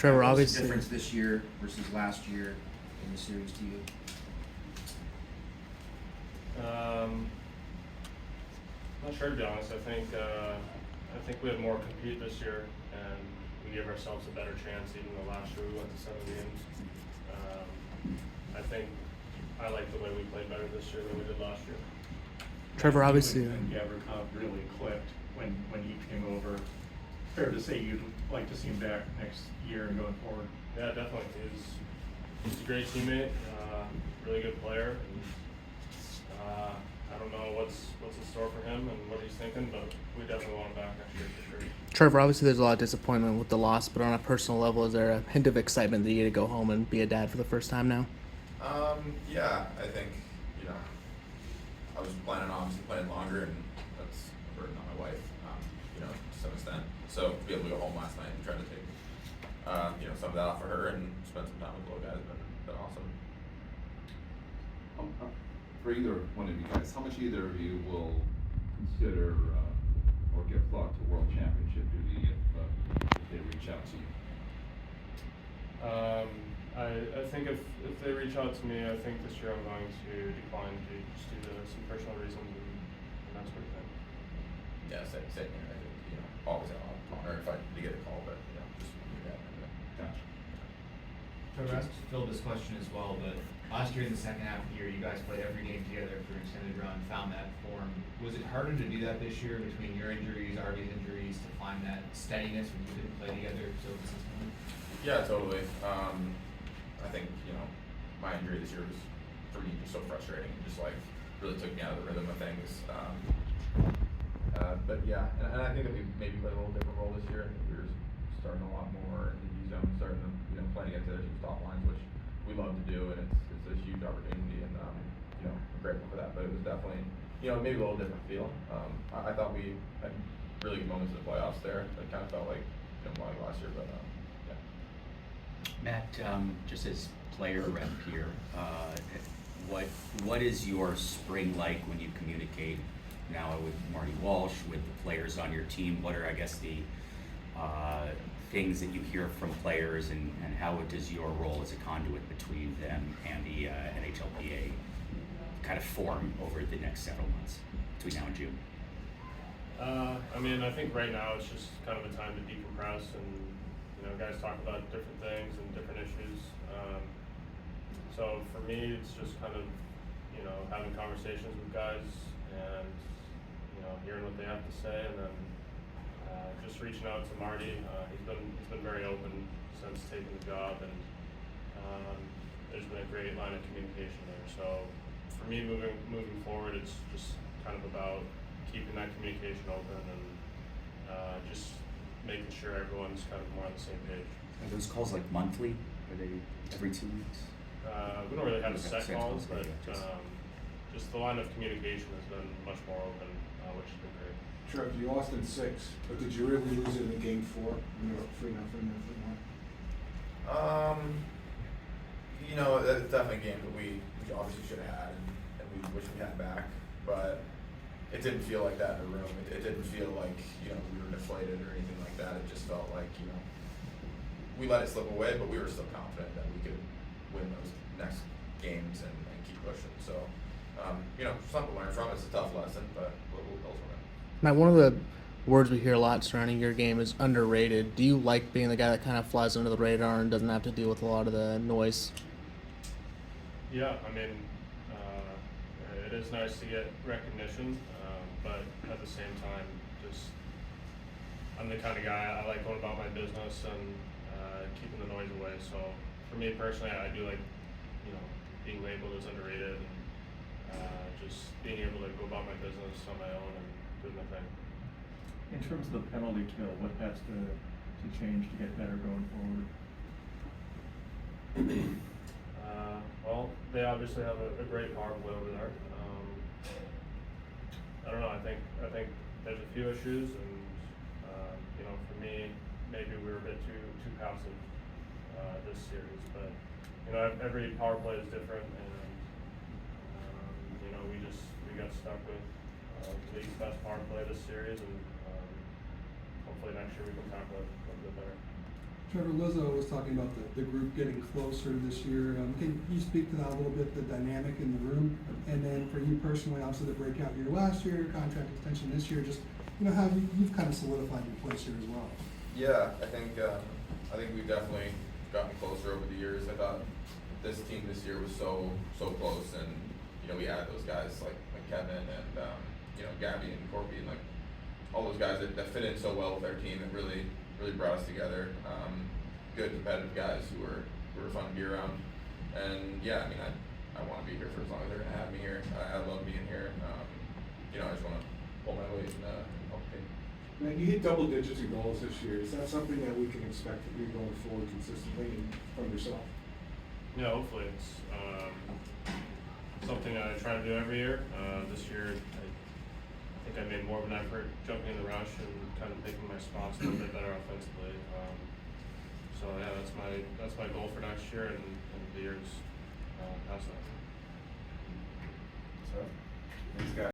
Trevor, What was the obviously. difference this year versus last year in the series to you? Not sure, to be honest. I think we had more compete this year, and we gave ourselves a better chance. Even though last year we went to 7 games, I think I like the way we played better this year than we did last year. Trevor, obviously. And Gavrikov really clicked when he came over. Fair to say you'd like to see him back next year and going forward. Yeah, definitely. He's a great teammate, really good player. And, I don't know what's in store for him and what he's thinking, but we definitely want him back next year for sure. Trevor, obviously there's a lot of disappointment with the loss, but on a personal level, is there a hint of excitement that you get to go home and be a dad for the first time now? Yeah, I think, I was planning on obviously playing longer, and that's a burden on my wife, to some extent. So to be able to go home last night and try to take, some of that off of her and spend some time with the little guys has been awesome. For either one of you guys, how much either of you will consider or give thought to World Championship duty if they reach out to you? I think if they reach out to me, I think this year I'm going to decline just due to some personal reasons and that sort of thing. Yeah, same here. I think, always have an honor if I to get a call, but, just do that. Gotcha. Trevor, I asked Phil this question as well, but last year in the second half of the year, you guys played every game together for an extended run, found that form. Was it harder to do that this year between your injuries, Arby's injuries, to find that steadiness when you didn't play together so consistently? Yeah, totally. I think, my injury this year was, for me, just so frustrating. Just really took me out of the rhythm of things. But yeah, and I think that we maybe played a little different role this year. I think we were starting a lot more in the D zone, starting to, playing against the other team's top lines, which we love to do, and it's a huge opportunity, and I'm grateful for that. But it was definitely, maybe a little different feel. I thought we had really good moments in the playoffs there. It kind of felt like, like last year, but yeah. Matt, just as player rep here, what is your spring like when you communicate now with Marty Walsh, with the players on your team? What are, I guess, the things that you hear from players, and how does your role as a conduit between them and the NHLPA kind of form over the next several months between now and June? I think right now it's just kind of a time to decompress and, guys talk about different things and different issues. So for me, it's just kind of, having conversations with guys and, hearing what they have to say, and then just reaching out to Marty. He's been very open since taking the job, and there's been a great line of communication there. So for me, moving forward, it's just kind of about keeping that communication open and just making sure everyone's kind of more on the same page. Are those calls like monthly? Are they every 2 weeks? We don't really have set Set calls, calls, but yeah, just the line of communication has been much more open, which has been great. Trevor, you lost in 6, but did you really lose it in game 4 when you were up 3-0 and 3-1? That's definitely a game that we obviously should have had, and we wish we had back, but it didn't feel like that in the room. It didn't feel like, we were deflated or anything like that. It just felt like, we let it slip away, but we were still confident that we could win those next games and keep pushing. So, something to learn from. It's a tough lesson, but we'll build from it. Matt, one of the words we hear a lot surrounding your game is underrated. Do you like being the guy that kind of flies under the radar and doesn't have to deal with a lot of the noise? Yeah, it is nice to get recognition, but at the same time, I'm the kind of guy, I like going about my business and keeping the noise away. So for me personally, I do like, being labeled as underrated and just being able to go about my business on my own and doing my thing. In terms of the penalty kill, what has to change to get better going forward? Well, they obviously have a great power play over there. I don't know. I think there's a few issues, and for me, maybe we were a bit too passive this series. But every power play is different, and we got stuck with the league's best power play this series, and hopefully next year we can tackle it a little bit better. Trevor, Lizzo was talking about the group getting closer this year. Can you speak to that a little bit, the dynamic in the room? And then for you personally, obviously the breakout year last year, contract extension this year, just, you know, how you've kind of solidified your place here as well. Yeah, I think we've definitely gotten closer over the years. I thought this team this year was so close, and you know, we had those guys like Kevin and you know, Gabby and Corby and like all those guys that fit in so well with our team. That really brought us together. Good competitive guys who were fun to be around. And yeah, I mean, I want to be here for as long as they're gonna have me here. I love being here. You know, I just want to pull my weight and help the team. Now, you hit double digits in goals this year. Is that something that we can expect from you going forward consistently and from yourself? Yeah, hopefully it's something I try to do every year. This year, I think I made more of an effort jumping in the rush and kind of making my spots a little bit better offensively. So yeah, that's my goal for next year and the years past that. So, thanks guys.